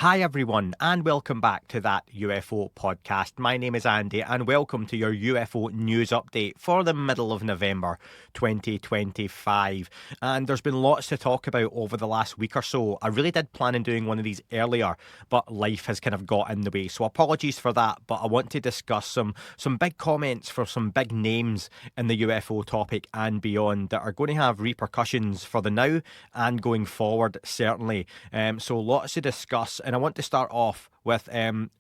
Hi everyone, and welcome back to That UFO podcast. My name is Andy, and welcome to your UFO news update for the middle of November 2025. And there's been lots to talk about over the last week or so. I really did plan on doing one of these earlier, but life has kind of got in the way. So apologies for that, but I want to discuss some big comments for some big names in the UFO topic and beyond that are going to have repercussions for the now and going forward, certainly. So lots to discuss. And I want to start off with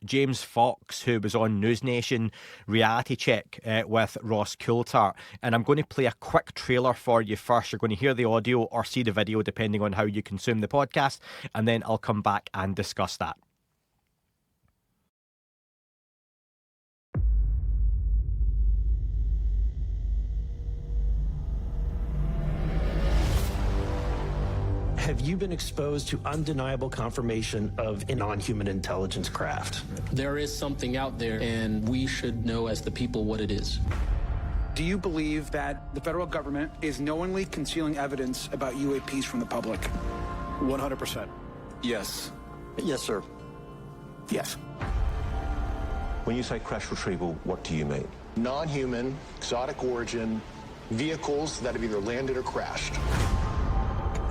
James Fox, who was on News Nation Reality Check with Ross Coulthart. And I'm going to play a quick trailer for you first. You're going to hear the audio or see the video, depending on how you consume the podcast. And then I'll come back and discuss that. Have you been exposed to undeniable confirmation of a non-human intelligence craft? There is something out there, and we should know as the people what it is. Do you believe that the federal government is knowingly concealing evidence about UAPs from the public? 100%. Yes. Yes, sir. Yes. When you say crash retrieval, what do you mean? Non-human, exotic origin, vehicles that have either landed or crashed.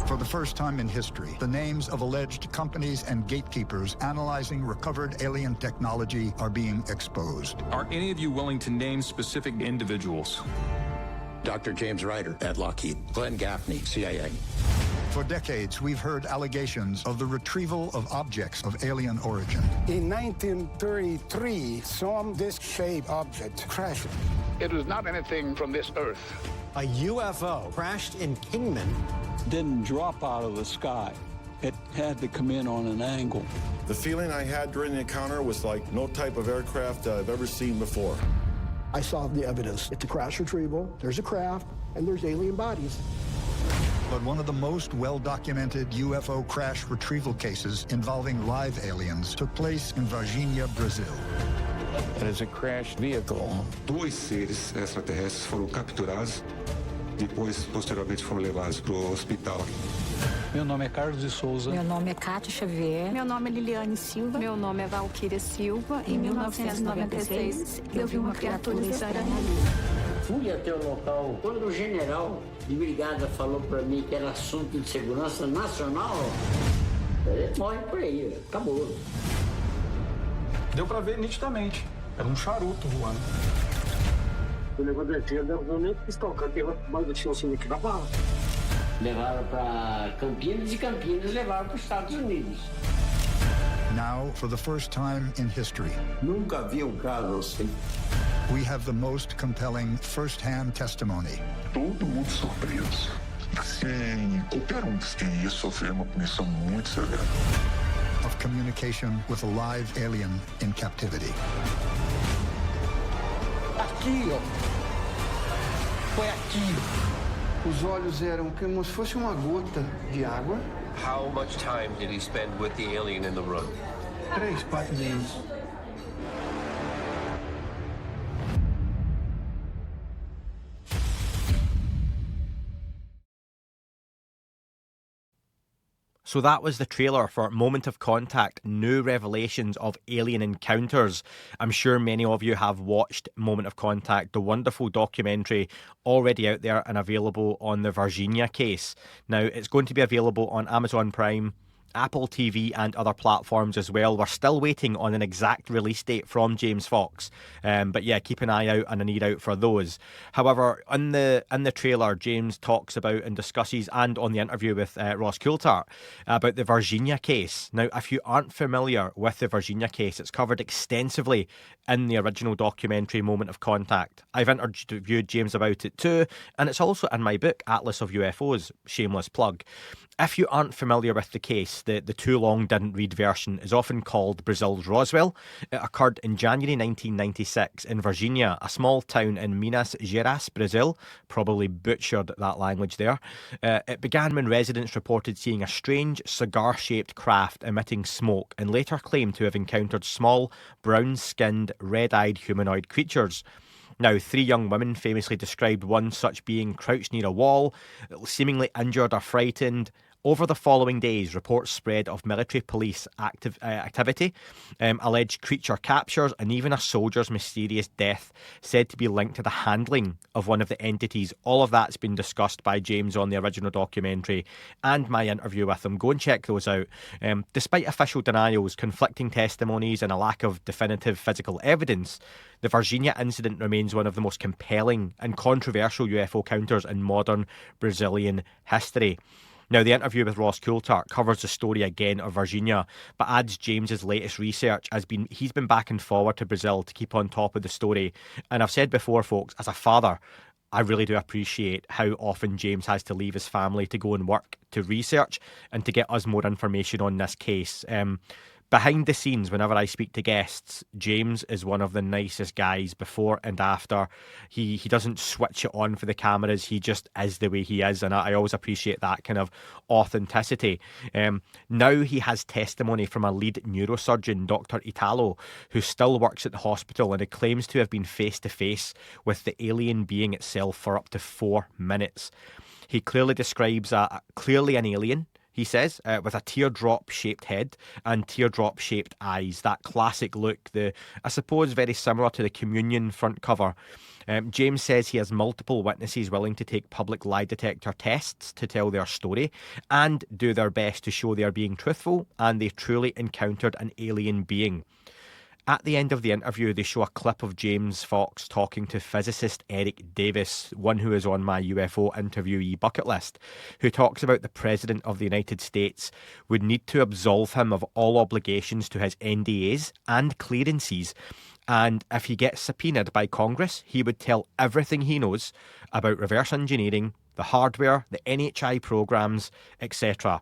For the first time in history, the names of alleged companies and gatekeepers analyzing recovered alien technology are being exposed. Are any of you willing to name specific individuals? Dr. James Ryder at Lockheed, Glenn Gaffney, CIA. For decades, we've heard allegations of the retrieval of objects of alien origin. In 1933, some disc-shaped object crashed. It was not anything from this earth. A UFO crashed in Kingman. Didn't drop out of the sky. It had to come in on an angle. The feeling I had during the encounter was like no type of aircraft I've ever seen before. I saw the evidence. It's a crash retrieval, there's a craft, and there's alien bodies. But one of the most well-documented UFO crash retrieval cases involving live aliens took place in Varginha, Brazil. It is a crashed vehicle. Dois seres extraterrestres foram capturados, depois posteriormente foram levados para o hospital. Meu nome é Carlos de Souza. Meu nome é Cátia Xavier. Meu nome é Liliane Silva. Meu nome é Valquíria Silva. Em 1996, eu vi uma criatura estranha ali. Fui até o local. Quando o general de brigada falou para mim que era assunto de segurança nacional, ele morre por aí, acabou. Deu para ver nitidamente. Era um charuto voando. O negócio da tenda, eu nem quis tocar, mas eu tinha um sino aqui na bala. Levaram para Campinas e Campinas levaram para os Estados Unidos. Now, for the first time in history, nunca vi caso assim. We have the most compelling first-hand testimony. Todo mundo surpreso. Assim, qualquer que ia sofrer uma punição muito severa. Of communication with a live alien in captivity. Aqui, ó. Foi aqui. Os olhos eram como se fosse uma gota de água. How much time did he spend with the alien in the room? 3, 4 dias. So that was the trailer for Moment of Contact, New Revelations of Alien Encounters. I'm sure many of you have watched Moment of Contact, the wonderful documentary already out there and available on the Varginha case. Now, it's going to be available on Amazon Prime, Apple TV and other platforms as well. We're still waiting on an exact release date from James Fox, but yeah, keep an eye out and an ear out for those. However, in the trailer, James talks about and discusses, and on the interview with Ross Coulthart, about the Varginha case. Now, if you aren't familiar with the Varginha case, it's covered extensively in the original documentary Moment of Contact. I've interviewed James about it too, and it's also in my book, Atlas of UFOs, shameless plug. If you aren't familiar with the case, the too long didn't read version is often called Brazil's Roswell. It occurred in January 1996 in Varginha, a small town in Minas Gerais, Brazil. Probably butchered that language there. It began when residents reported seeing a strange cigar-shaped craft emitting smoke and later claimed to have encountered small, brown-skinned, red-eyed humanoid creatures. Now, 3 young women famously described one such being crouched near a wall, seemingly injured or frightened, Over the following days, reports spread of military police activity, alleged creature captures, and even a soldier's mysterious death said to be linked to the handling of one of the entities. All of that's been discussed by James on the original documentary and my interview with him. Go and check those out. Despite official denials, conflicting testimonies, and a lack of definitive physical evidence, the Varginha incident remains one of the most compelling and controversial UFO encounters in modern Brazilian history. Now, the interview with Ross Coulthart covers the story again of Varginha, but adds James's latest research. He's been back and forward to Brazil to keep on top of the story. And I've said before, folks, as a father, I really do appreciate how often James has to leave his family to go and work to research and to get us more information on this case. Behind the scenes, whenever I speak to guests, James is one of the nicest guys before and after. He doesn't switch it on for the cameras. He just is the way he is, and I always appreciate that kind of authenticity. Now he has testimony from a lead neurosurgeon, Dr. Italo, who still works at the hospital, and he claims to have been face-to-face with the alien being itself for up to 4 minutes. He clearly describes clearly an alien, he says, with a teardrop-shaped head and teardrop-shaped eyes. That classic look, I suppose very similar to the Communion front cover. James says he has multiple witnesses willing to take public lie detector tests to tell their story and do their best to show they are being truthful and they truly encountered an alien being. At the end of the interview, they show a clip of James Fox talking to physicist Eric Davis, one who is on my UFO interviewee bucket list, who talks about the President of the United States would need to absolve him of all obligations to his NDAs and clearances, and if he gets subpoenaed by Congress, he would tell everything he knows about reverse engineering, the hardware, the NHI programs, etc.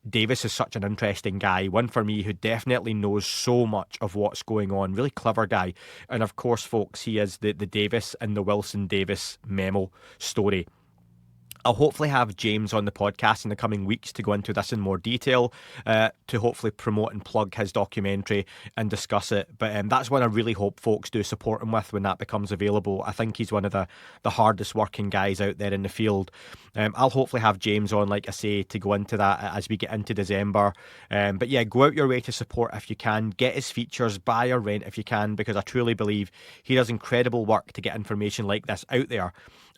Davis is such an interesting guy, one for me who definitely knows so much of what's going on. Really clever guy. And of course, folks, he is the Davis and the Wilson Davis memo story. I'll hopefully have James on the podcast in the coming weeks to go into this in more detail, to hopefully promote and plug his documentary and discuss it. But that's one I really hope folks do support him with when that becomes available. I think he's one of the hardest working guys out there in the field. I'll hopefully have James on, like I say, to go into that as we get into December. But yeah, go out your way to support if you can. Get his features, buy or rent if you can, because I truly believe he does incredible work to get information like this out there.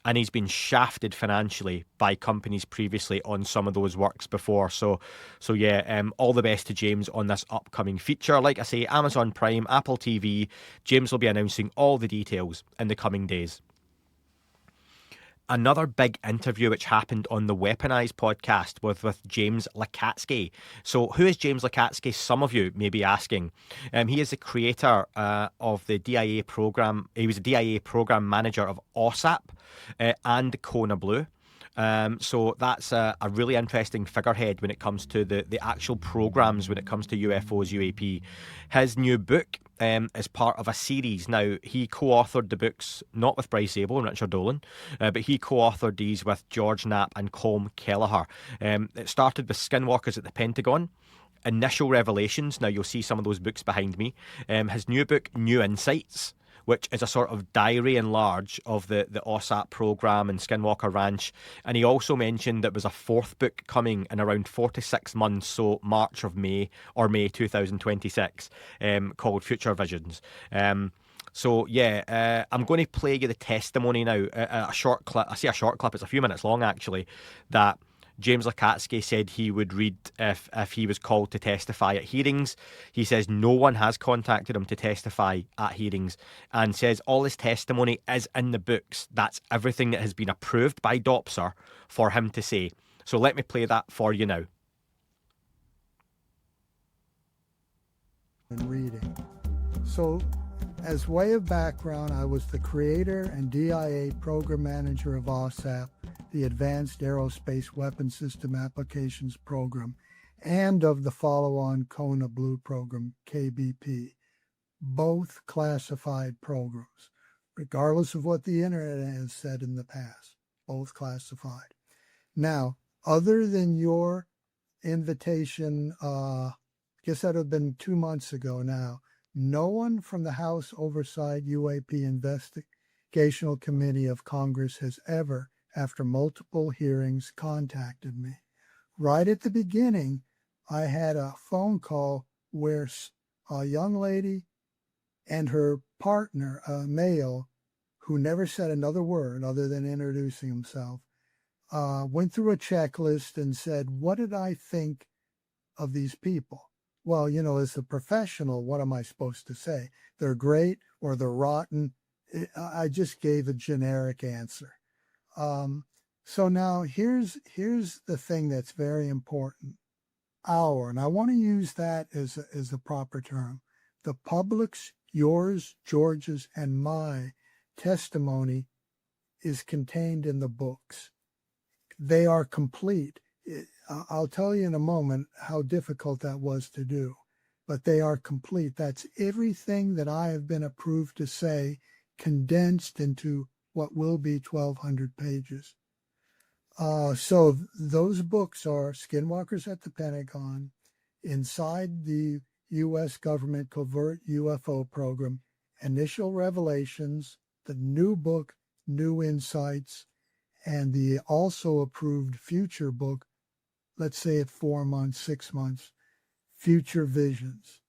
And he's been shafted financially by companies previously on some of those works before. So yeah, all the best to James on this upcoming feature. Like I say, Amazon Prime, Apple TV. James will be announcing all the details in the coming days. Another big interview which happened on the Weaponized podcast was with James Lacatski. So who is James Lacatski? Some of you may be asking. He is the creator of the DIA program. He was a DIA program manager of AAWSAP and Kona Blue. So that's a really interesting figurehead when it comes to the actual programs when it comes to UFOs, UAP. His new book is part of a series. Now, he co-authored the books, not with Bryce Zabel and Richard Dolan, but he co-authored these with George Knapp and Colm Kelleher. It started with Skinwalkers at the Pentagon, Initial Revelations. Now, you'll see some of those books behind me. His new book, New Insights, which is a sort of diary in large of the AAWSAP program and Skinwalker Ranch. And he also mentioned there was a fourth book coming in around 4 to 6 months, so May 2026, called Future Visions. So yeah, I'm going to play you the testimony now, a short clip. I say a short clip, it's a few minutes long actually, that James Lacatski said he would read if he was called to testify at hearings. He says no one has contacted him to testify at hearings, and says all his testimony is in the books. That's everything that has been approved by DOPSR for him to say. So let me play that for you now. And reading. So, as way of background, I was the creator and DIA program manager of AAWSAP, the Advanced Aerospace Weapon System Applications Program, and of the follow-on Kona Blue program, KBP, both classified programs, regardless of what the internet has said in the past, both classified. Now, other than your invitation, I guess that would have been 2 months ago now, no one from the House Oversight UAP Investigational Committee of Congress has ever, after multiple hearings, contacted me. right at the beginning, I had a phone call where a young lady and her partner, a male, who never said another word other than introducing himself, went through a checklist and said, what did I think of these people? Well, as a professional, what am I supposed to say? They're great or they're rotten. I just gave a generic answer. So now here's the thing that's very important. And I want to use that as a proper term. The public's, yours, George's, and my testimony is contained in the books. They are complete. I'll tell you in a moment how difficult that was to do, but they are complete. That's everything that I have been approved to say condensed into what will be 1,200 pages. So those books are Skinwalkers at the Pentagon, Inside the U.S. Government Covert UFO Program, Initial Revelations, the new book, New Insights, and the also approved future book, let's say at 4 months, 6 months, Future Visions.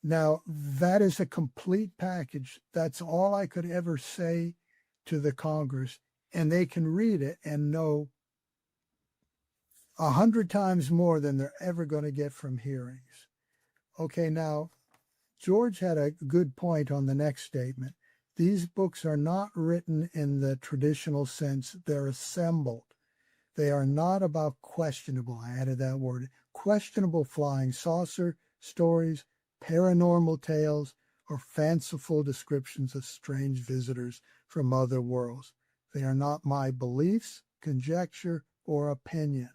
Now, that is a complete package. That's all I could ever say to the Congress, and they can read it and know 100 times more than they're ever going to get from hearings. Okay, now, George had a good point on the next statement. These books are not written in the traditional sense. They're assembled. They are not about questionable, I added that word, questionable flying saucer stories, paranormal tales, or fanciful descriptions of strange visitors from other worlds. They are not my beliefs, conjecture, or opinion,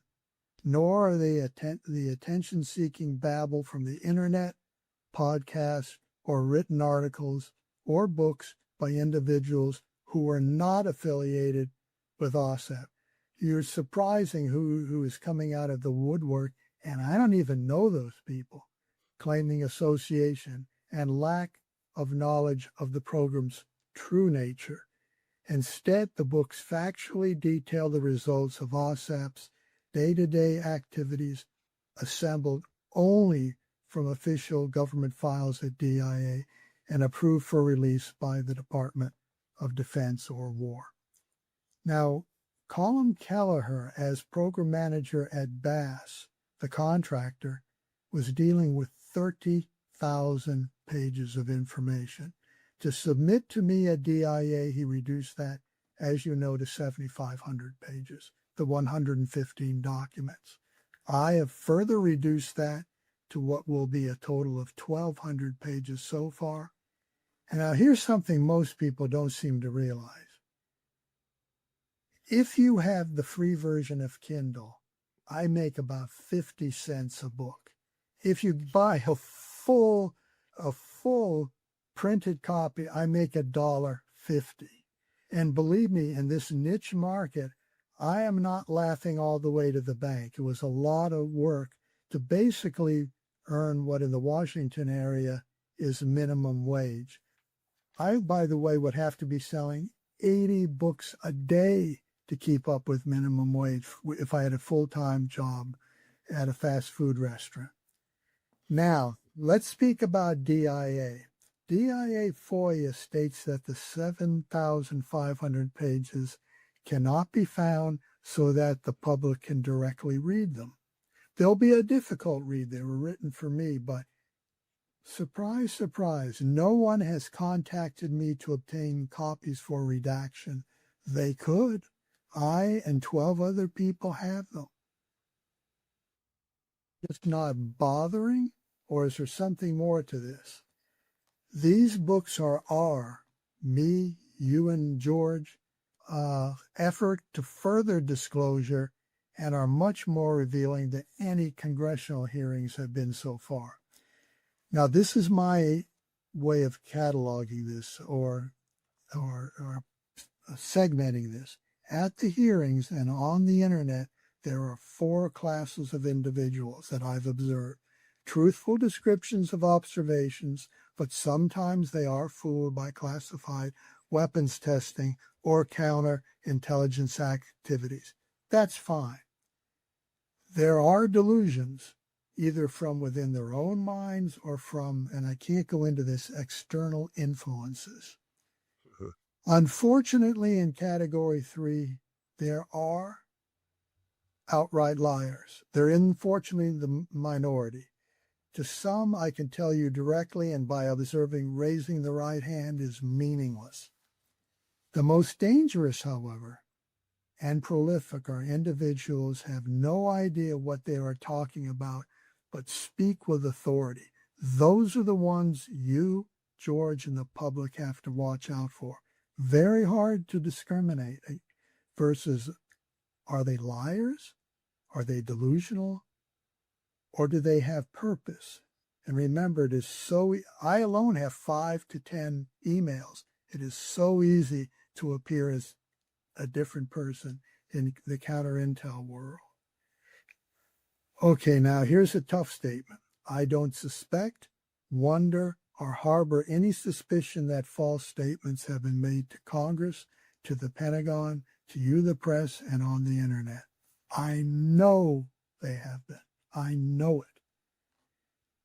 nor are they the attention-seeking babble from the internet, podcasts, or written articles or books by individuals who are not affiliated with AAWSAP. You're surprising who is coming out of the woodwork, and I don't even know those people, claiming association and lack of knowledge of the program's true nature. Instead, the books factually detail the results of AAWSAP's day-to-day activities assembled only from official government files at DIA and approved for release by the Department of Defense or War. Now, Colin Kelleher, as program manager at BASS, the contractor, was dealing with 30,000 pages of information. To submit to me at DIA, he reduced that, as you know, to 7,500 pages, the 115 documents. I have further reduced that to what will be a total of 1,200 pages so far. And now here's something most people don't seem to realize. If you have the free version of Kindle, I make about 50 cents a book. If you buy a full printed copy, I make $1.50. And believe me, in this niche market, I am not laughing all the way to the bank. It was a lot of work to basically earn what in the Washington area is minimum wage. I, by the way, would have to be selling 80 books a day to keep up with minimum wage if I had a full-time job at a fast food restaurant. Now, let's speak about DIA. DIA FOIA states that the 7,500 pages cannot be found so that the public can directly read them. They'll be a difficult read. They were written for me, but surprise, surprise, no one has contacted me to obtain copies for redaction. They could. I and 12 other people have them. Just not bothering, or is there something more to this? These books are me, you, and George, effort to further disclosure and are much more revealing than any congressional hearings have been so far. Now, this is my way of cataloging this or segmenting this. At the hearings and on the internet, there are 4 classes of individuals that I've observed. Truthful descriptions of observations, but sometimes they are fooled by classified weapons testing or counterintelligence activities. That's fine. There are delusions, either from within their own minds or from, and I can't go into this, external influences. Unfortunately, in Category 3, there are outright liars. They're unfortunately the minority. To some, I can tell you directly, and by observing, raising the right hand is meaningless. The most dangerous, however, and prolific are individuals who have no idea what they are talking about, but speak with authority. Those are the ones you, George, and the public have to watch out for. Very hard to discriminate versus, are they liars? Are they delusional? Or do they have purpose? And remember, it is so, I alone have 5 to 10 emails. It is so easy to appear as a different person in the counter intel world. Okay, now here's a tough statement. I don't suspect, wonder, or harbor any suspicion that false statements have been made to Congress, to the Pentagon, to you, the press, and on the internet. I know they have been. I know it.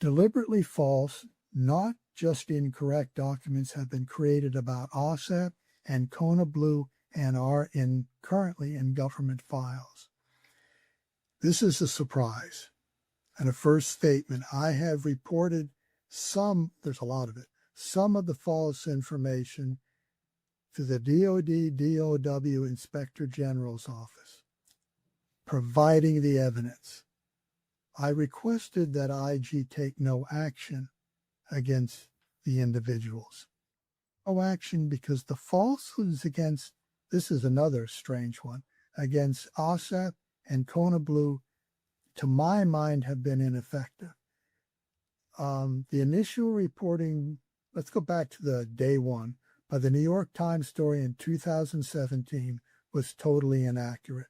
Deliberately false, not just incorrect documents have been created about AAWSAP and Kona Blue and are currently in government files. This is a surprise. And a first statement, I have reported there's a lot of it, some of the false information to the DOD/DOW Inspector General's office, providing the evidence. I requested that IG take no action against the individuals. No action because the falsehoods against, this is another strange one, against AAWSAP and Kona Blue, to my mind, have been ineffective. The initial reporting, let's go back to the day one, by the New York Times story in 2017 was totally inaccurate.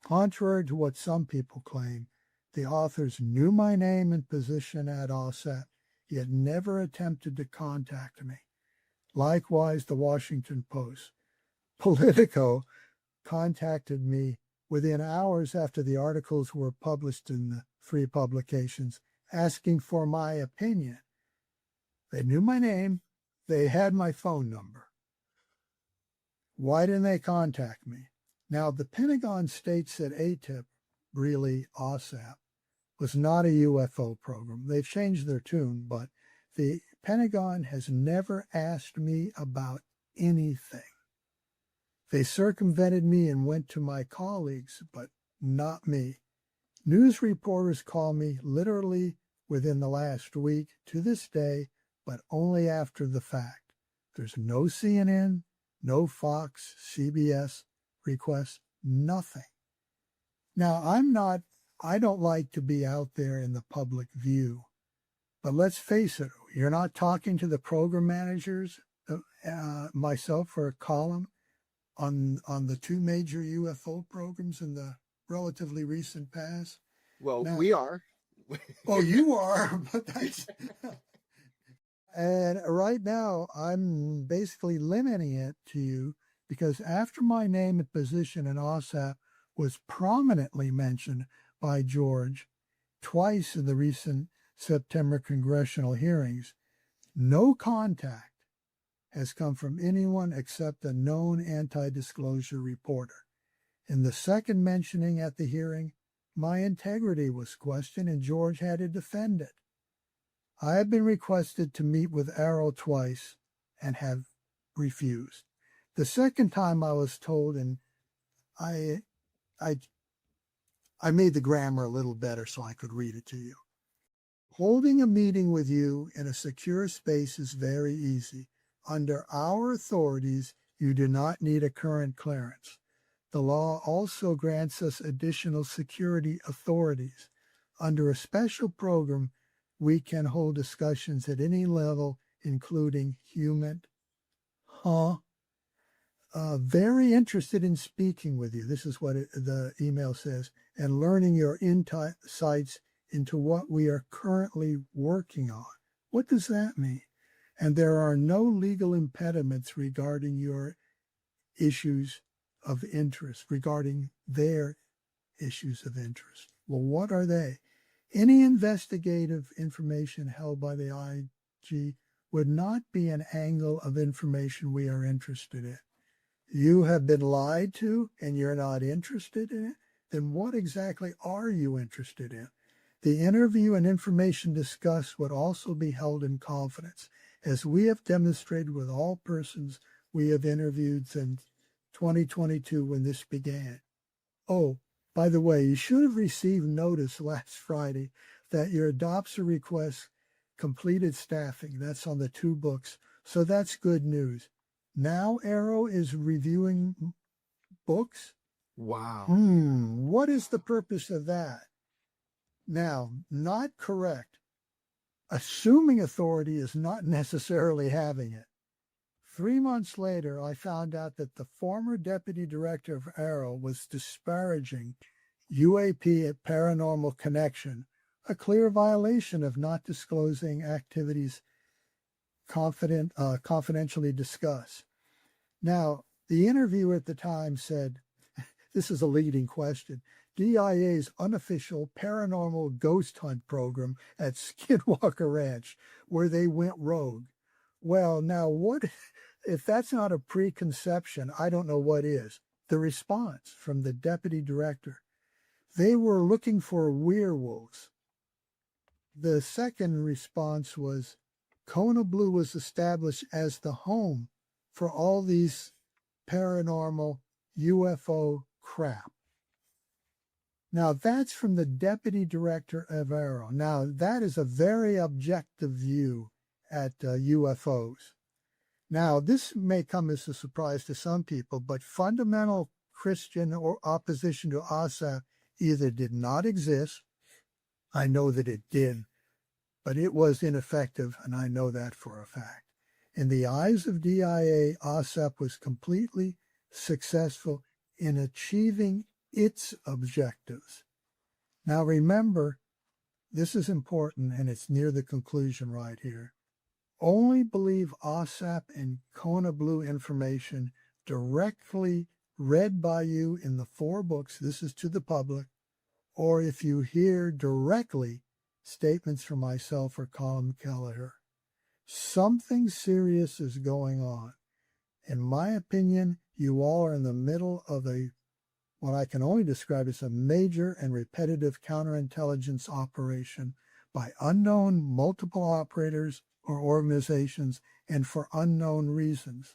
Contrary to what some people claim, the authors knew my name and position at AAWSAP, yet never attempted to contact me. Likewise, the Washington Post. Politico contacted me within hours after the articles were published in the 3 publications, asking for my opinion. They knew my name. They had my phone number. Why didn't they contact me? Now, the Pentagon states that ATIP, really AAWSAP, was not a UFO program. They've changed their tune, but the Pentagon has never asked me about anything. They circumvented me and went to my colleagues, but not me. News reporters call me literally within the last week to this day, but only after the fact. There's no CNN, no Fox, CBS requests, nothing. Now, I don't like to be out there in the public view, but let's face it, you're not talking to the program managers, myself for a column on the 2 major UFO programs in the relatively recent past. Well, now, we are. Oh, you are, but that's... And right now, I'm basically limiting it to you because after my name and position in AAWSAP was prominently mentioned by George twice in the recent September congressional hearings, no contact has come from anyone except a known anti-disclosure reporter. In the second mentioning at the hearing, my integrity was questioned and George had to defend it. I have been requested to meet with Arrow twice and have refused. The second time I was told, and I made the grammar a little better so I could read it to you. Holding a meeting with you in a secure space is very easy. Under our authorities, you do not need a current clearance. The law also grants us additional security authorities. Under a special program, we can hold discussions at any level, including human. Very interested in speaking with you. This is what the email says, and learning your insights into what we are currently working on. What does that mean? And there are no legal impediments regarding your issues of interest, regarding their issues of interest. Well, what are they? Any investigative information held by the IG would not be an angle of information we are interested in. You have been lied to and you're not interested in it? Then what exactly are you interested in? The interview and information discussed would also be held in confidence, as we have demonstrated with all persons we have interviewed since 2022 when this began. Oh, by the way, you should have received notice last Friday that your AAWSAP request completed staffing. That's on the 2 books. So that's good news. Now Arrow is reviewing books? Wow. What is the purpose of that? Now, not correct. Assuming authority is not necessarily having it. 3 months later, I found out that the former deputy director of Arrow was disparaging UAP at Paranormal Connection, a clear violation of not disclosing activities confidentially discussed. Now, the interviewer at the time said, this is a leading question, DIA's unofficial paranormal ghost hunt program at Skinwalker Ranch, where they went rogue. Well, now what, if that's not a preconception, I don't know what is. The response from the deputy director, they were looking for werewolves. The second response was, Kona Blue was established as the home for all these paranormal UFO crap. Now, that's from the deputy director of Arrow. Now, that is a very objective view at UFOs. Now, this may come as a surprise to some people, but fundamental Christian or opposition to AAWSAP either did not exist, I know that it did, but it was ineffective, and I know that for a fact. In the eyes of DIA, AAWSAP was completely successful in achieving its objectives. Now remember, this is important, and it's near the conclusion right here. Only believe AAWSAP and Kona Blue information directly read by you in the 4 books, this is to the public, or if you hear directly statements from myself or Colin Kelleher. Something serious is going on. In my opinion, you all are in the middle of what I can only describe as a major and repetitive counterintelligence operation by unknown multiple operators or organizations and for unknown reasons.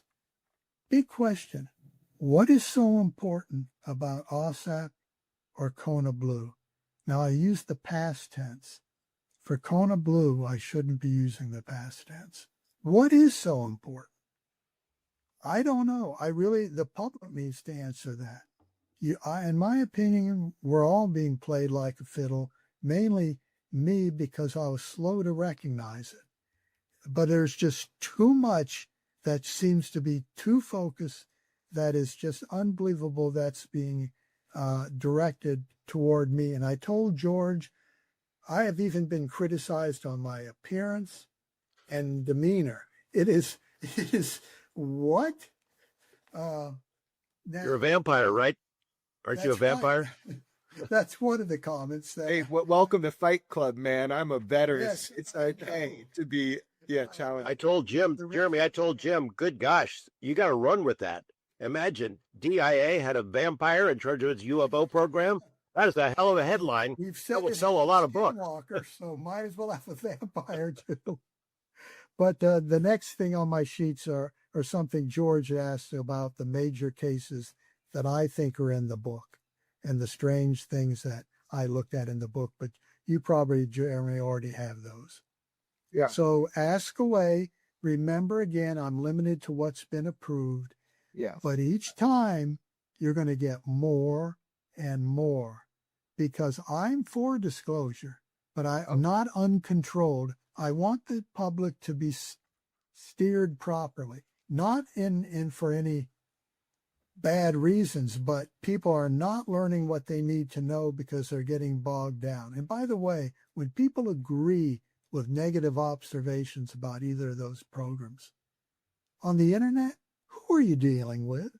Big question. What is so important about AAWSAP or Kona Blue? Now, I use the past tense. For Kona Blue, I shouldn't be using the past tense. What is so important? I don't know. The public needs to answer that. In my opinion, we're all being played like a fiddle, mainly me because I was slow to recognize it. But there's just too much that seems to be too focused that is just unbelievable that's being directed toward me. And I told George, I have even been criticized on my appearance and demeanor. It is what? You're a vampire, right? Aren't you a vampire? Right. That's one of the comments. Hey, welcome to Fight Club, man. I'm a veteran. Yes. It's okay to be challenged. I told Jim, Jeremy, good gosh, you got to run with that. Imagine DIA had a vampire in charge of its UFO program. That is a hell of a headline. That would sell a lot of books. So might as well have a vampire too. But the next thing on my sheets are something George asked about the major cases that I think are in the book and the strange things that I looked at in the book. But you probably, Jeremy, already have those. Yeah. So ask away. Remember, again, I'm limited to what's been approved. Yeah. But each time you're going to get more and more because I'm for disclosure, but I'm not uncontrolled. I want the public to be steered properly, not in for any bad reasons, but people are not learning what they need to know because they're getting bogged down. And by the way, when people agree with negative observations about either of those programs on the internet, who are you dealing with?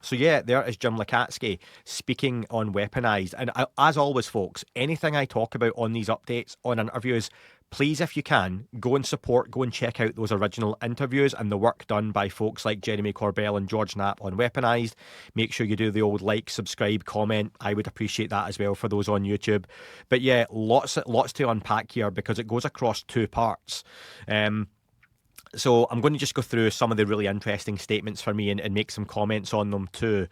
So yeah, there is Jim Lacatski speaking on Weaponized. And as always, folks, anything I talk about on these updates, on interviews, please, if you can, go and support, go and check out those original interviews and the work done by folks like Jeremy Corbell and George Knapp on Weaponized. Make sure you do the old like, subscribe, comment. I would appreciate that as well for those on YouTube. But yeah, lots to unpack here because it goes across two parts. So I'm going to just go through some of the really interesting statements for me and make some comments on them too.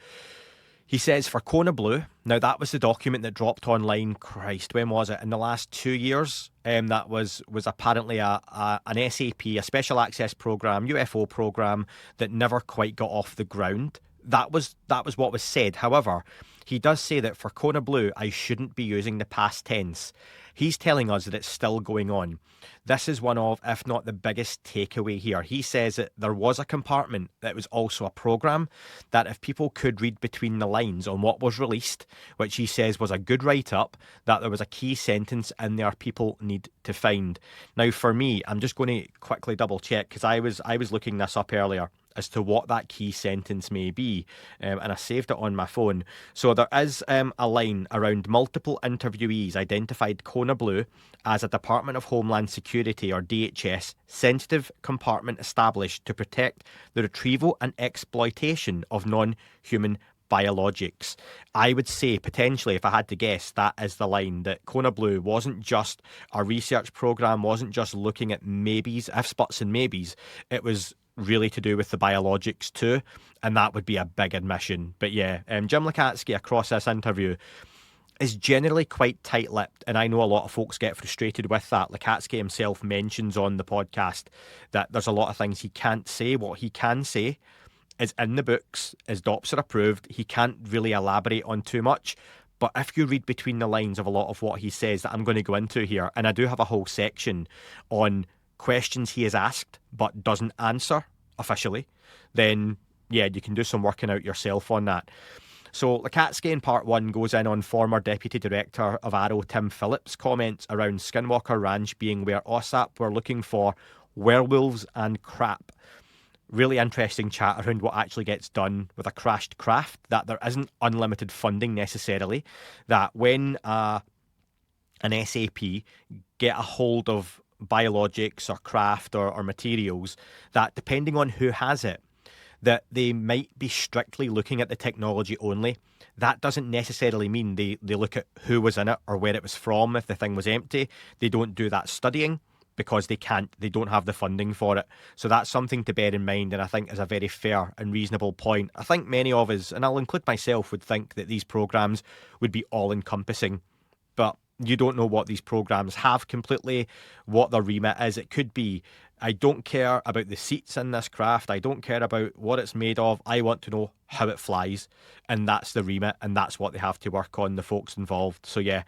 He says for Kona Blue, now that was the document that dropped online, Christ, when was it? In the last 2 years? That was apparently an SAP, a special access program, UFO program that never quite got off the ground. That was what was said. However, he does say that for Kona Blue, I shouldn't be using the past tense. He's telling us that it's still going on. This is one of, if not the biggest takeaway here. He says that there was a compartment that was also a program, that if people could read between the lines on what was released, which he says was a good write-up, that there was a key sentence in there people need to find. Now, for me, I'm just going to quickly double-check, because I was looking this up earlier as to what that key sentence may be, and I saved it on my phone. So there is a line around multiple interviewees identified Kona Blue as a Department of Homeland Security, or DHS, sensitive compartment established to protect the retrieval and exploitation of non-human biologics. I would say, potentially, if I had to guess, that is the line, that Kona Blue wasn't just a research program, wasn't just looking at maybes, ifs, buts and maybes. It was really to do with the biologics too, and that would be a big admission. But yeah, Jim Lacatski across this interview is generally quite tight-lipped, and I know a lot of folks get frustrated with that. Lacatski himself mentions on the podcast that there's a lot of things he can't say. What he can say is in the books, his docs are approved. He can't really elaborate on too much. But if you read between the lines of a lot of what he says that I'm going to go into here, and I do have a whole section on questions he is asked but doesn't answer officially, then yeah, you can do some working out yourself on that. So Lacatski in part one goes in on former Deputy Director of Arrow Tim Phillips' comments around Skinwalker Ranch being where AAWSAP were looking for werewolves and crap. Really interesting chat around what actually gets done with a crashed craft, that there isn't unlimited funding necessarily, that when an SAP get a hold of biologics or craft or materials, that depending on who has it, that they might be strictly looking at the technology only. That doesn't necessarily mean they look at who was in it or where it was from. If the thing was empty, they don't do that studying because they don't have the funding for it. So that's something to bear in mind, and I think is a very fair and reasonable point. I think many of us, and I'll include myself, would think that these programs would be all-encompassing, but you don't know what these programs have completely, what their remit is. It could be, I don't care about the seats in this craft, I don't care about what it's made of, I want to know how it flies, and that's the remit, and that's what they have to work on, the folks involved. So yeah,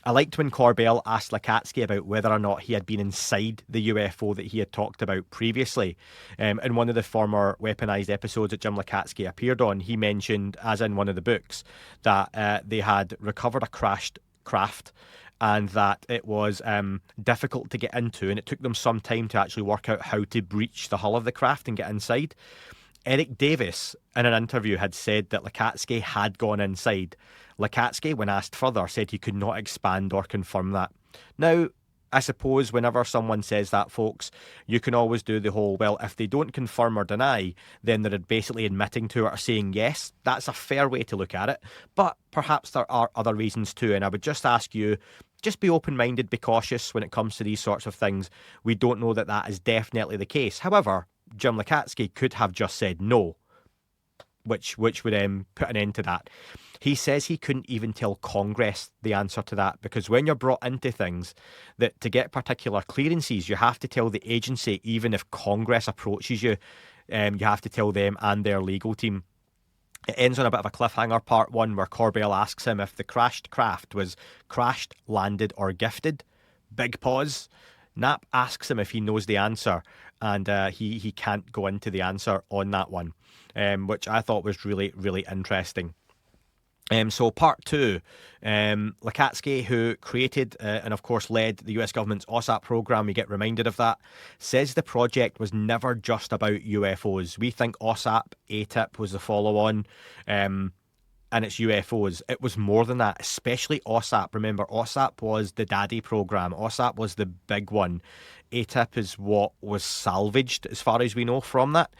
I liked when Corbell asked Lacatski about whether or not he had been inside the UFO that he had talked about previously. In one of the former Weaponized episodes that Jim Lacatski appeared on, he mentioned, as in one of the books, that they had recovered a crashed craft and that it was difficult to get into, and it took them some time to actually work out how to breach the hull of the craft and get inside. Eric Davis, in an interview, had said that Lacatski had gone inside. Lacatski, when asked further, said he could not expand or confirm that. Now, I suppose whenever someone says that, folks, you can always do the whole, well, if they don't confirm or deny, then they're basically admitting to it or saying yes. That's a fair way to look at it. But perhaps there are other reasons too, and I would just ask you, just be open-minded, be cautious when it comes to these sorts of things. We don't know that that is definitely the case. However, Jim Lacatski could have just said no, which would put an end to that. He says he couldn't even tell Congress the answer to that, because when you're brought into things, that to get particular clearances, you have to tell the agency, even if Congress approaches you, you have to tell them and their legal team. It ends on a bit of a cliffhanger, part one, where Corbell asks him if the crashed craft was crashed, landed, or gifted. Big pause. Knapp asks him if he knows the answer, and he can't go into the answer on that one, which I thought was really, really interesting. So part two, Lacatski, who created and of course led the US government's AAWSAP program, we get reminded of that, says the project was never just about UFOs. We think AAWSAP, ATIP was the follow-on, and it's UFOs. It was more than that, especially AAWSAP. Remember, AAWSAP was the daddy program. AAWSAP was the big one. ATIP is what was salvaged, as far as we know, from that.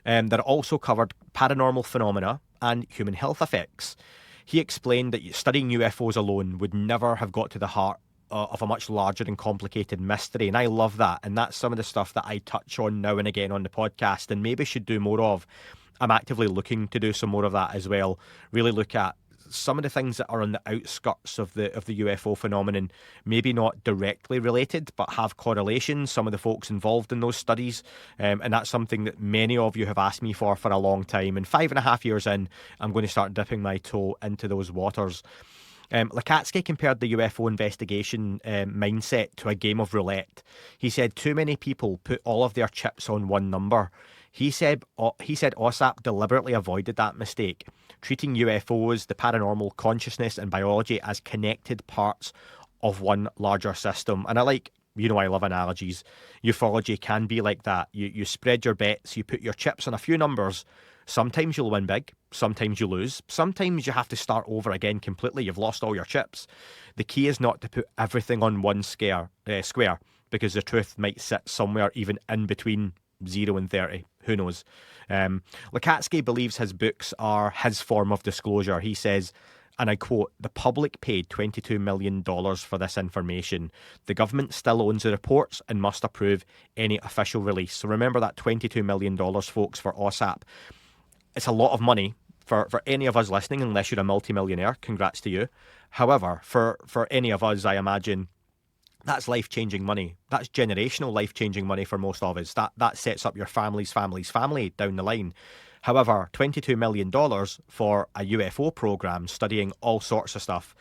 That also covered paranormal phenomena and human health effects. He explained that studying UFOs alone would never have got to the heart of a much larger and complicated mystery. And I love that. And that's some of the stuff that I touch on now and again on the podcast and maybe should do more of. I'm actively looking to do some more of that as well. Really look at some of the things that are on the outskirts of the UFO phenomenon, maybe not directly related, but have correlations, some of the folks involved in those studies. And that's something that many of you have asked me for a long time. And 5.5 years in, I'm going to start dipping my toe into those waters. Lacatski compared the UFO investigation mindset to a game of roulette. He said too many people put all of their chips on one number. He said AAWSAP deliberately avoided that mistake, treating UFOs, the paranormal, consciousness and biology as connected parts of one larger system. And I love analogies. Ufology can be like that. You spread your bets, you put your chips on a few numbers. Sometimes you'll win big, sometimes you lose. Sometimes you have to start over again completely. You've lost all your chips. The key is not to put everything on one square, because the truth might sit somewhere even in between 0 and 30. Who knows? Lacatski believes his books are his form of disclosure. He says, and I quote, "The public paid $22 million for this information. The government still owns the reports and must approve any official release." So remember that $22 million, folks, for AAWSAP. It's a lot of money for any of us listening, unless you're a multimillionaire. Congrats to you. However, for any of us, I imagine, that's life-changing money. That's generational life-changing money for most of us. That sets up your family's family down the line. However, $22 million for a UFO program studying all sorts of stuff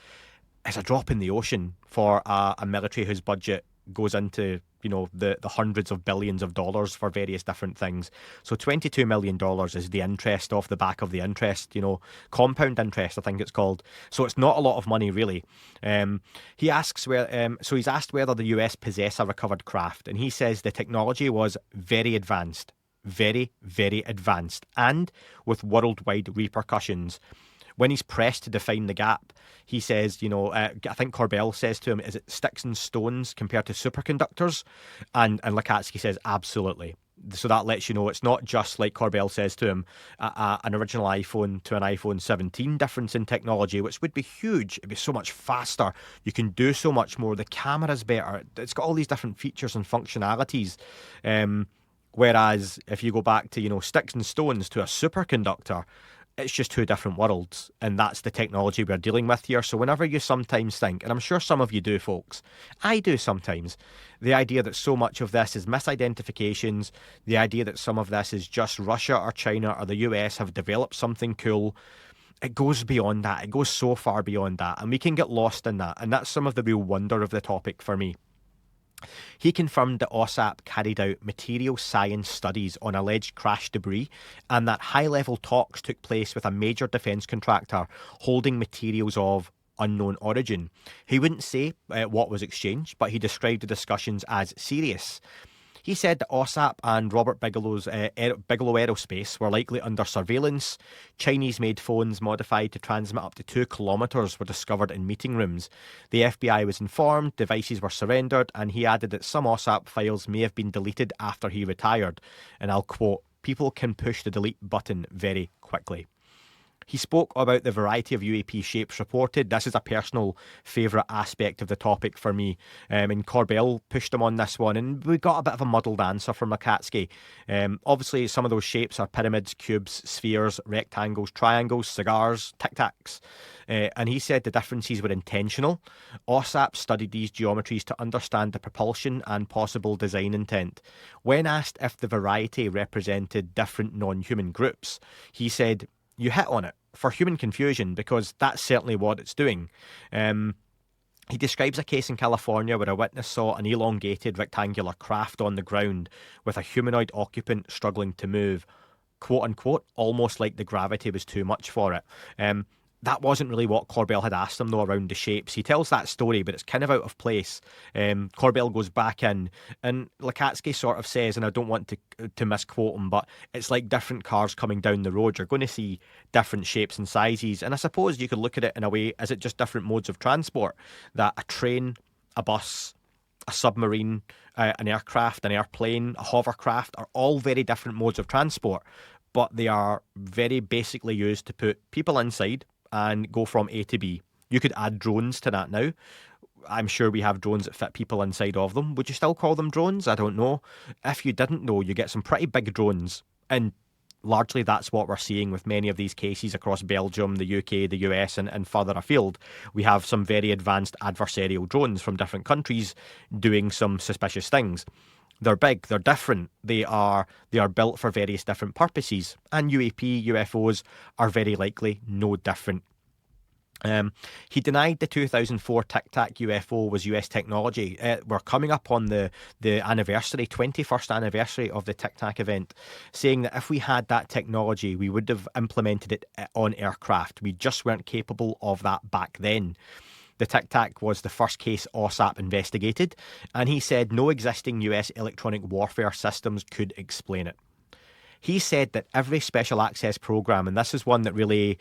is a drop in the ocean for a military whose budget goes into, the hundreds of billions of dollars for various different things. So $22 million is the interest off the back of the interest, compound interest, I think it's called. So it's not a lot of money, really. He asks he's asked whether the US possess a recovered craft, and he says the technology was very advanced, very, very advanced, and with worldwide repercussions. When he's pressed to define the gap, he says, I think Corbell says to him, is it sticks and stones compared to superconductors? And Lacatski says, absolutely. So that lets you know it's not just, like Corbell says to him, an original iPhone to an iPhone 17 difference in technology, which would be huge. It'd be so much faster. You can do so much more. The camera's better. It's got all these different features and functionalities. Whereas if you go back to, sticks and stones to a superconductor, it's just two different worlds, and that's the technology we're dealing with here. So whenever you sometimes think, and I'm sure some of you do, folks, I do sometimes, the idea that so much of this is misidentifications, the idea that some of this is just Russia or China or the US have developed something cool, it goes beyond that. It goes so far beyond that, and we can get lost in that, and that's some of the real wonder of the topic for me. He confirmed that AAWSAP carried out material science studies on alleged crash debris and that high-level talks took place with a major defence contractor holding materials of unknown origin. He wouldn't say what was exchanged, but he described the discussions as serious. He said that AAWSAP and Robert Bigelow Aerospace were likely under surveillance. Chinese-made phones modified to transmit up to 2 kilometres were discovered in meeting rooms. The FBI was informed, devices were surrendered, and he added that some AAWSAP files may have been deleted after he retired. And I'll quote, "People can push the delete button very quickly." He spoke about the variety of UAP shapes reported. This is a personal favourite aspect of the topic for me. And Corbell pushed him on this one, and we got a bit of a muddled answer from Lacatski. Obviously, some of those shapes are pyramids, cubes, spheres, rectangles, triangles, cigars, tic-tacs. And he said the differences were intentional. AAWSAP studied these geometries to understand the propulsion and possible design intent. When asked if the variety represented different non-human groups, he said, "You hit on it, for human confusion, because that's certainly what it's doing." He describes a case in California where a witness saw an elongated rectangular craft on the ground with a humanoid occupant struggling to move, quote unquote, almost like the gravity was too much for it. That wasn't really what Corbell had asked him, though, around the shapes. He tells that story, but it's kind of out of place. Corbell goes back in, and Lacatski sort of says, and I don't want to misquote him, but it's like different cars coming down the road. You're going to see different shapes and sizes. And I suppose you could look at it in a way, is it just different modes of transport? That a train, a bus, a submarine, an aircraft, an airplane, a hovercraft are all very different modes of transport, but they are very basically used to put people inside and go from A to B. You could add drones to that now. I'm sure we have drones that fit people inside of them. Would you still call them drones? I don't know. If you didn't know, you get some pretty big drones. And largely that's what we're seeing with many of these cases across Belgium, the UK, the US, and further afield. We have some very advanced adversarial drones from different countries doing some suspicious things. They're big, they're different, they are built for various different purposes, and UAP, UFOs are very likely no different. He denied the 2004 Tic Tac UFO was US technology. We're coming up on the anniversary, 21st anniversary of the Tic Tac event, saying that if we had that technology, we would have implemented it on aircraft. We just weren't capable of that back then. The Tic Tac was the first case AAWSAP investigated, and he said no existing US electronic warfare systems could explain it. He said that every special access program, and this is one that really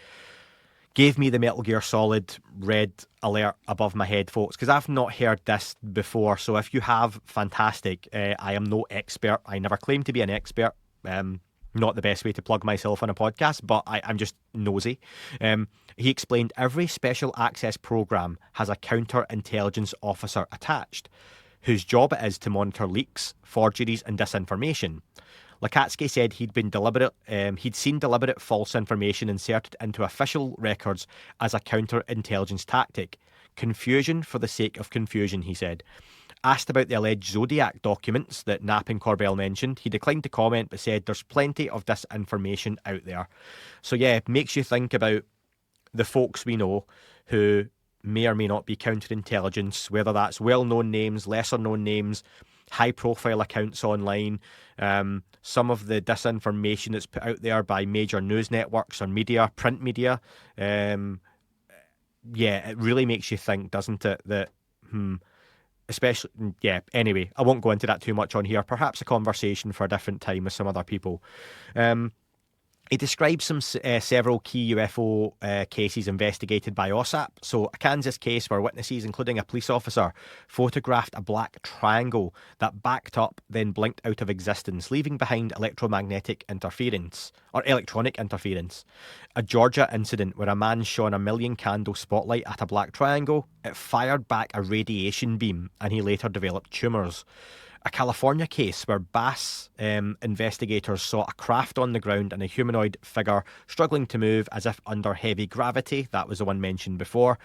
gave me the Metal Gear Solid red alert above my head, folks, because I've not heard this before. So if you have, fantastic. I am no expert. I never claim to be an expert. Not the best way to plug myself on a podcast, but I'm just nosy. He explained every special access program has a counterintelligence officer attached, whose job it is to monitor leaks, forgeries, and disinformation. Lacatski said he'd seen deliberate false information inserted into official records as a counterintelligence tactic. Confusion for the sake of confusion, he said. Asked about the alleged Zodiac documents that Knapp and Corbell mentioned, he declined to comment but said there's plenty of disinformation out there. So yeah, it makes you think about the folks we know who may or may not be counterintelligence, whether that's well-known names, lesser-known names, high-profile accounts online, some of the disinformation that's put out there by major news networks or media, print media. Yeah, it really makes you think, doesn't it, that, especially, yeah, anyway, I won't go into that too much on here. Perhaps a conversation for a different time with some other people. He describes several key UFO cases investigated by AAWSAP. So a Kansas case where witnesses, including a police officer, photographed a black triangle that backed up, then blinked out of existence, leaving behind electromagnetic interference, or electronic interference. A Georgia incident where a man shone a 1,000,000 candle spotlight at a black triangle. It fired back a radiation beam, and he later developed tumours. A California case where Bass investigators saw a craft on the ground and a humanoid figure struggling to move as if under heavy gravity. That was the one mentioned before.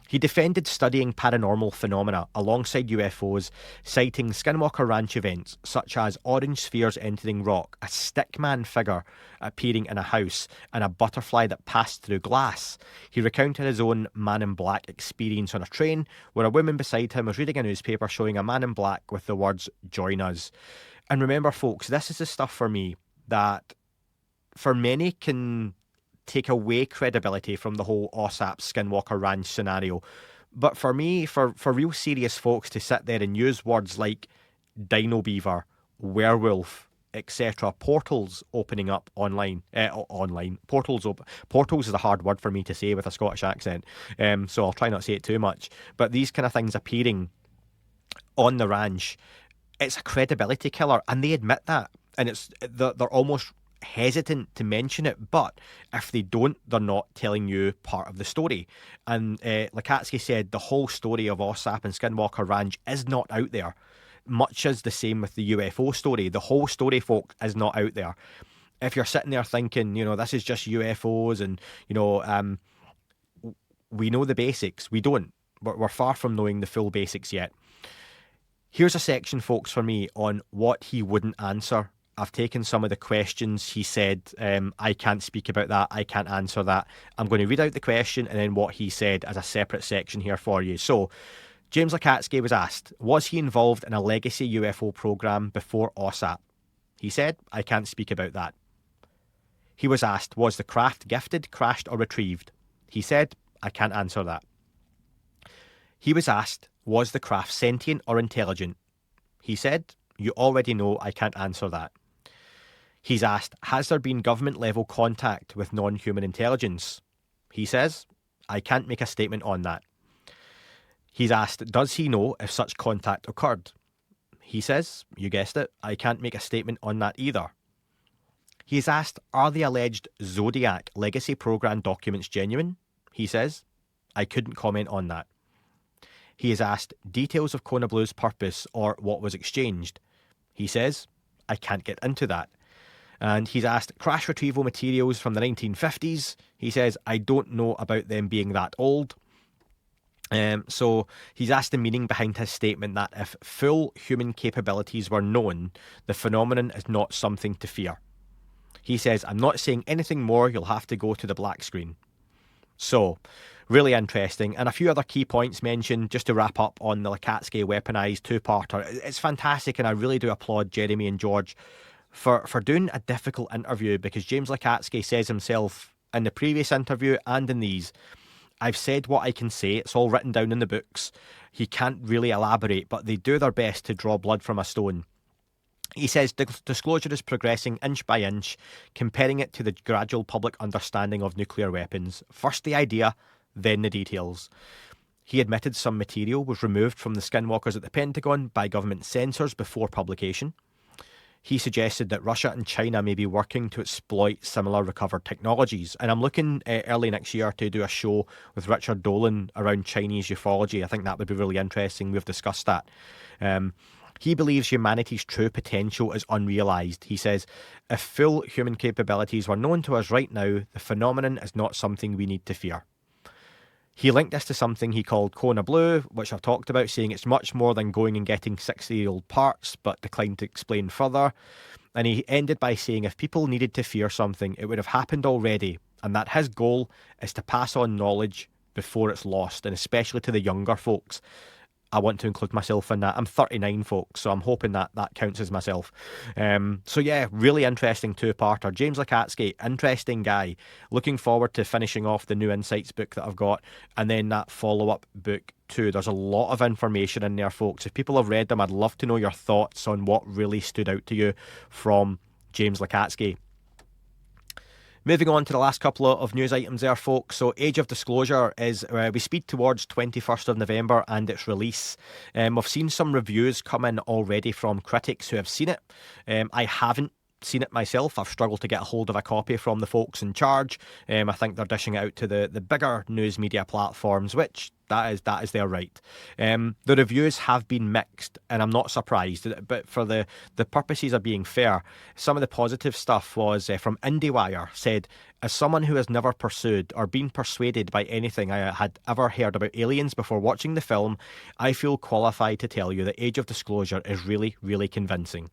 He defended studying paranormal phenomena alongside UFOs, citing Skinwalker Ranch events such as orange spheres entering rock, a stickman figure appearing in a house, and a butterfly that passed through glass. He recounted his own Man in Black experience on a train, where a woman beside him was reading a newspaper showing a man in black with the words, "Join us." And remember, folks, this is the stuff for me that for many can take away credibility from the whole AAWSAP Skinwalker Ranch scenario. But for me, for real serious folks to sit there and use words like Dino Beaver, werewolf, etc., portals opening up online, portals is a hard word for me to say with a Scottish accent, so I'll try not to say it too much, but these kind of things appearing on the ranch, it's a credibility killer, and they admit that, and they're almost hesitant to mention it, but if they don't, they're not telling you part of the story. And Lacatski said the whole story of AAWSAP and Skinwalker Ranch is not out there, much as the same with the UFO story. The whole story, folk, is not out there. If you're sitting there thinking, this is just UFOs and, we know the basics, we don't. We're far from knowing the full basics yet. Here's a section, folks, for me on what he wouldn't answer. I've taken some of the questions he said, I can't speak about that, I can't answer that. I'm going to read out the question and then what he said as a separate section here for you. So, James Lacatski was asked, was he involved in a legacy UFO program before AAWSAP? He said, I can't speak about that. He was asked, was the craft gifted, crashed or retrieved? He said, I can't answer that. He was asked, was the craft sentient or intelligent? He said, you already know I can't answer that. He's asked, has there been government-level contact with non-human intelligence? He says, I can't make a statement on that. He's asked, does he know if such contact occurred? He says, you guessed it, I can't make a statement on that either. He's asked, are the alleged Zodiac legacy program documents genuine? He says, I couldn't comment on that. He is asked details of Kona Blue's purpose or what was exchanged. He says, I can't get into that. And he's asked crash retrieval materials from the 1950s. He says, I don't know about them being that old. So he's asked the meaning behind his statement that if full human capabilities were known, the phenomenon is not something to fear. He says, I'm not saying anything more, you'll have to go to the black screen. So, really interesting. And a few other key points mentioned just to wrap up on the Lacatski Weaponized two-parter. It's fantastic, and I really do applaud Jeremy and George for doing a difficult interview, because James Lacatski says himself in the previous interview and in these, I've said what I can say, it's all written down in the books. He can't really elaborate, but they do their best to draw blood from a stone. He says disclosure is progressing inch by inch, comparing it to the gradual public understanding of nuclear weapons. First the idea, then the details. He admitted some material was removed from the skinwalkers at the Pentagon by government censors before publication. He suggested that Russia and China may be working to exploit similar recovered technologies. And I'm looking early next year to do a show with Richard Dolan around Chinese ufology. I think that would be really interesting. We've discussed that. He believes humanity's true potential is unrealised. He says, if full human capabilities were known to us right now, the phenomenon is not something we need to fear. He linked this to something he called Kona Blue, which I've talked about, saying it's much more than going and getting 60-year-old parts, but declined to explain further. And he ended by saying if people needed to fear something, it would have happened already, and that his goal is to pass on knowledge before it's lost, and especially to the younger folks. I want to include myself in that. I'm 39, folks, so I'm hoping that counts as myself. So yeah, really interesting two-parter. James Lacatski, interesting guy. Looking forward to finishing off the New Insights book that I've got, and then that follow-up book too. There's a lot of information in there, folks. If people have read them, I'd love to know your thoughts on what really stood out to you from James Lacatski. Moving on to the last couple of news items there, folks. So Age of Disclosure is, we speed towards 21st of November and its release. We've seen some reviews come in already from critics who have seen it. I haven't seen it myself. I've struggled to get a hold of a copy from the folks in charge. I think they're dishing it out to the bigger news media platforms, which that is their right. The reviews have been mixed, and I'm not surprised. But for the purposes of being fair, some of the positive stuff was from IndieWire, said, as someone who has never pursued or been persuaded by anything I had ever heard about aliens before watching the film, I feel qualified to tell you that Age of Disclosure is really, really convincing.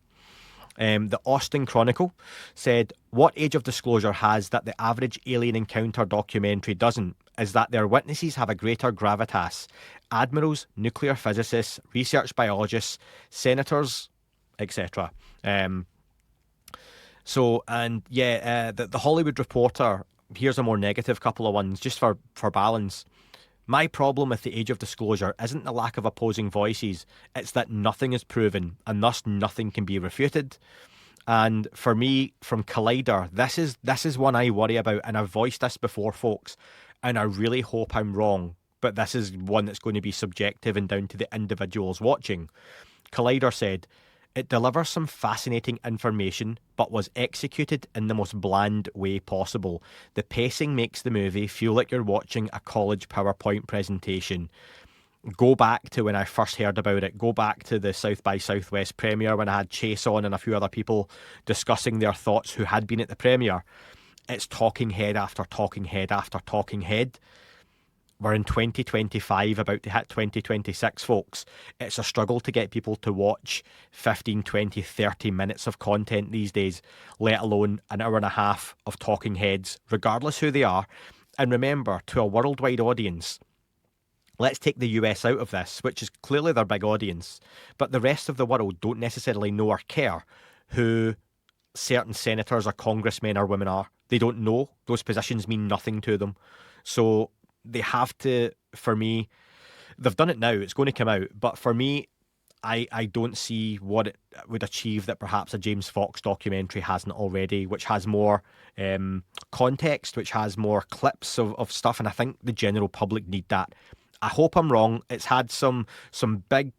The Austin Chronicle said, what Age of Disclosure has that the average alien encounter documentary doesn't is that their witnesses have a greater gravitas. Admirals, nuclear physicists, research biologists, senators, etc. The Hollywood Reporter, here's a more negative couple of ones, just for balance. My problem with the Age of Disclosure isn't the lack of opposing voices, it's that nothing is proven, and thus nothing can be refuted. And for me, from Collider, this is one I worry about, and I've voiced this before, folks, and I really hope I'm wrong, but this is one that's going to be subjective and down to the individuals watching. Collider said, it delivers some fascinating information, but was executed in the most bland way possible. The pacing makes the movie feel like you're watching a college PowerPoint presentation. Go back to when I first heard about it. Go back to the South by Southwest premiere when I had Chase on and a few other people discussing their thoughts who had been at the premiere. It's talking head after talking head after talking head. We're in 2025, about to hit 2026, folks. It's a struggle to get people to watch 15, 20, 30 minutes of content these days, let alone an hour and a half of talking heads, regardless who they are. And remember, to a worldwide audience, let's take the US out of this, which is clearly their big audience, but the rest of the world don't necessarily know or care who certain senators or congressmen or women are. They don't know. Those positions mean nothing to them. So they have to, for me, they've done it now, it's going to come out, but for me, I don't see what it would achieve that perhaps a James Fox documentary hasn't already, which has more context, which has more clips of stuff, and I think the general public need that. I hope I'm wrong. It's had some big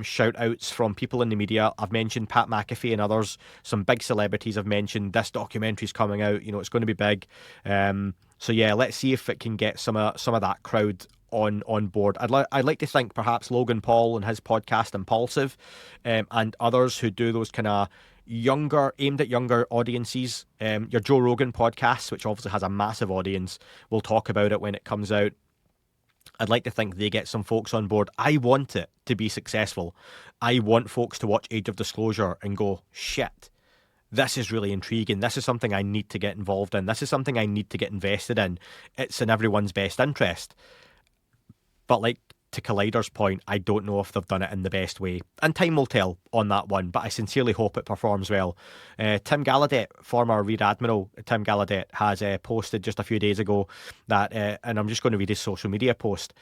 shout outs from people in the media. I've mentioned Pat McAfee and others. Some big celebrities have mentioned this documentary's coming out. You know, it's going to be big. So yeah, let's see if it can get some of that crowd on board. I'd like to think perhaps Logan Paul and his podcast Impulsive, and others who do those kind of aimed at younger audiences. Your Joe Rogan podcast, which obviously has a massive audience, will talk about it when it comes out. I'd like to think they get some folks on board. I want it to be successful. I want folks to watch Age of Disclosure and go, shit, this is really intriguing. This is something I need to get involved in. This is something I need to get invested in. It's in everyone's best interest. But like to Collider's point, I don't know if they've done it in the best way. And time will tell on that one, but I sincerely hope it performs well. Tim Gallaudet, former Rear Admiral Tim Gallaudet, has posted just a few days ago that, and I'm just going to read his social media post.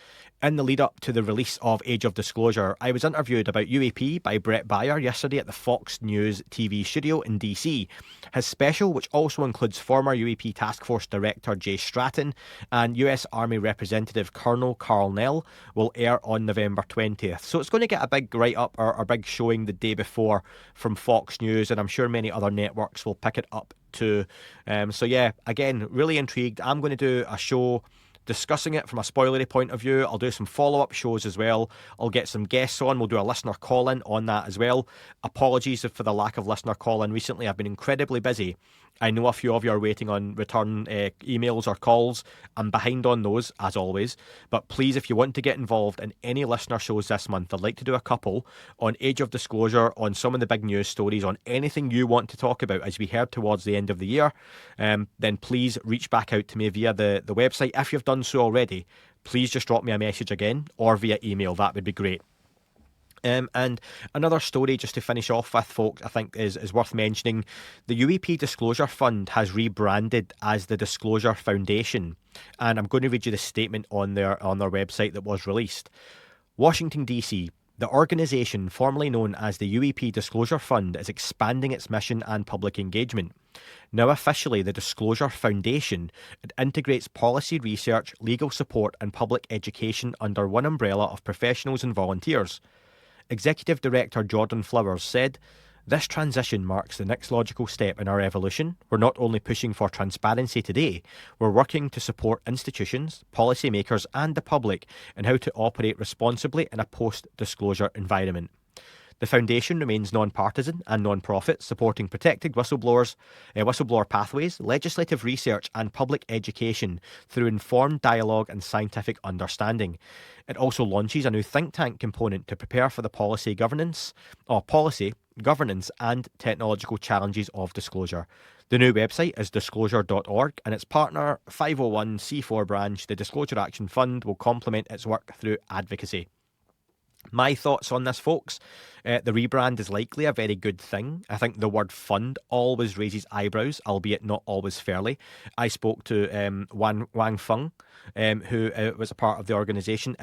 In the lead up to the release of Age of Disclosure, I was interviewed about UAP by Brett Baier yesterday at the Fox News TV studio in DC. His special, which also includes former UAP Task Force Director Jay Stratton and US Army Representative Colonel Carl Nell, will air on November 20th. So it's going to get a big write-up or a big showing the day before from Fox News, and I'm sure many other networks will pick it up too. So yeah, again, really intrigued. I'm going to do a show discussing it from a spoilery point of view. I'll do some follow-up shows as well. I'll get some guests on. We'll do a listener call-in on that as well. Apologies for the lack of listener call-in recently. I've been incredibly busy. I know a few of you are waiting on return emails or calls. I'm behind on those, as always. But please, if you want to get involved in any listener shows this month, I'd like to do a couple on Age of Disclosure, on some of the big news stories, on anything you want to talk about as we head towards the end of the year. Then please reach back out to me via the website. If you've done so already, please just drop me a message again or via email. That would be great. And another story just to finish off with, folks, I think is worth mentioning. The UAP Disclosure Fund has rebranded as the Disclosure Foundation, and I'm going to read you the statement on their website that was released. Washington, D.C. The organisation, formerly known as the UAP Disclosure Fund, is expanding its mission and public engagement. Now officially the Disclosure Foundation, it integrates policy research, legal support and public education under one umbrella of professionals and volunteers. Executive Director Jordan Flowers said, "This transition marks the next logical step in our evolution. We're not only pushing for transparency today, we're working to support institutions, policymakers and the public in how to operate responsibly in a post-disclosure environment." The Foundation remains non-partisan and non-profit, supporting protected whistleblower pathways, legislative research and public education through informed dialogue and scientific understanding. It also launches a new think tank component to prepare for the policy, governance and technological challenges of disclosure. The new website is disclosure.org, and its partner 501c4 branch, the Disclosure Action Fund, will complement its work through advocacy. My thoughts on this, folks, the rebrand is likely a very good thing. I think the word fund always raises eyebrows, albeit not always fairly. I spoke to Wang Feng, who was a part of the organisation,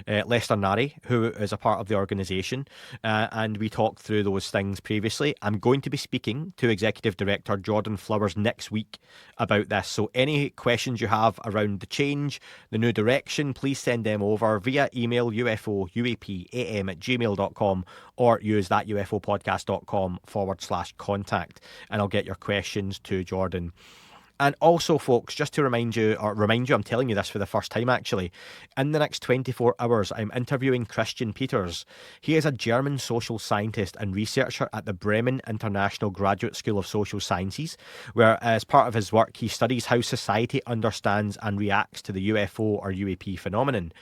Lester Nari, who is a part of the organisation, and we talked through those things previously. I'm going to be speaking to Executive Director Jordan Flowers next week about this, so any questions you have around the change, the new direction, please send them over via email ufouapam@gmail.com or use that ufopodcast.com/contact, and I'll get your questions to Jordan. And also, folks, just to remind you, I'm telling you this for the first time actually, in the next 24 hours, I'm interviewing Christian Peters. He is a German social scientist and researcher at the Bremen International Graduate School of Social Sciences, where as part of his work, he studies how society understands and reacts to the UFO or UAP phenomenon.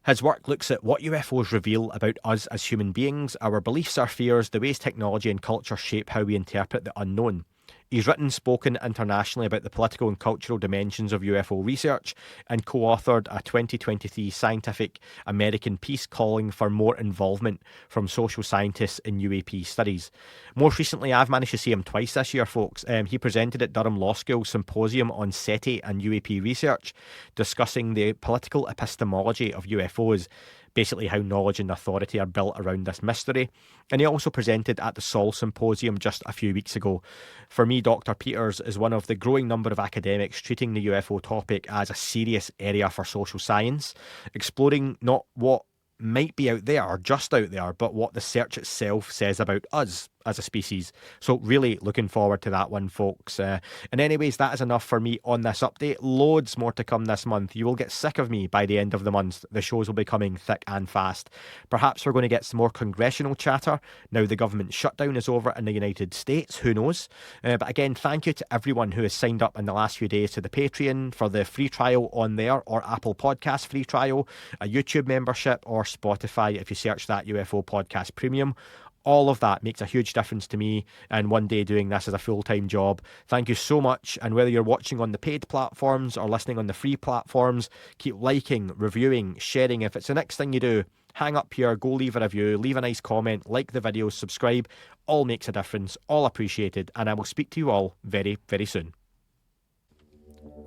His work looks at what UFOs reveal about us as human beings, our beliefs, our fears, the ways technology and culture shape how we interpret the unknown. He's written and spoken internationally about the political and cultural dimensions of UFO research and co-authored a 2023 Scientific American piece calling for more involvement from social scientists in UAP studies. Most recently, I've managed to see him twice this year, folks. He presented at Durham Law School's Symposium on SETI and UAP research, discussing the political epistemology of UFOs, basically how knowledge and authority are built around this mystery. And he also presented at the Sol Symposium just a few weeks ago. For me, Dr. Peters is one of the growing number of academics treating the UFO topic as a serious area for social science, exploring not what might be out there or just out there, but what the search itself says about us as a species. So really looking forward to that one, folks. And anyways, that is enough for me on this update. Loads more to come this month. You will get sick of me by the end of the month. The shows will be coming thick and fast. Perhaps we're going to get some more congressional chatter now the government shutdown is over in the United States. Who knows? But again, thank you to everyone who has signed up in the last few days to the Patreon for the free trial on there, or Apple Podcast free trial, a YouTube membership, or Spotify if you search that UFO Podcast Premium. All of that makes a huge difference to me, and one day doing this as a full-time job. Thank you so much, and whether you're watching on the paid platforms or listening on the free platforms, keep liking, reviewing, sharing. If it's the next thing you do, hang up here, go leave a review, leave a nice comment, like the video, subscribe. All makes a difference, all appreciated, and I will speak to you all very, very soon.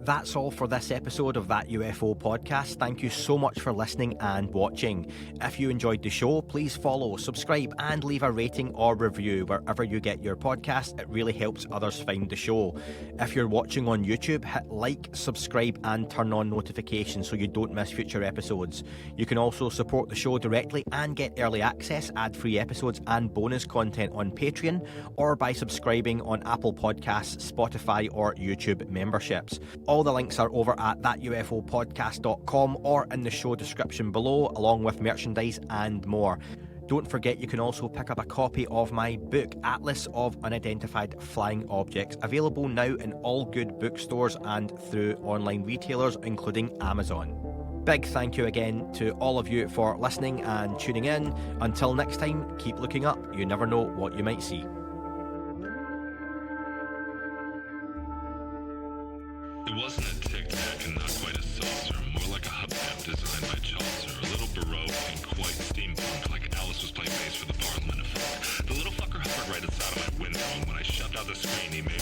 That's all for this episode of That UFO Podcast. Thank you so much for listening and watching. If you enjoyed the show, please follow, subscribe, and leave a rating or review wherever you get your podcast. It really helps others find the show. If you're watching on YouTube, hit like, subscribe, and turn on notifications so you don't miss future episodes. You can also support the show directly and get early access, ad-free episodes, and bonus content on Patreon, or by subscribing on Apple Podcasts, Spotify, or YouTube memberships. All the links are over at thatufopodcast.com or in the show description below, along with merchandise and more. Don't forget you can also pick up a copy of my book, Atlas of Unidentified Flying Objects, available now in all good bookstores and through online retailers, including Amazon. Big thank you again to all of you for listening and tuning in. Until next time, keep looking up. You never know what you might see. It wasn't a tic-tac and not quite a saucer, more like a hubcap designed by Chaucer, a little baroque and quite steampunk, like Alice was playing bass for the Parliament of Folk. The little fucker hovered right outside of my window, and when I shoved out the screen, he made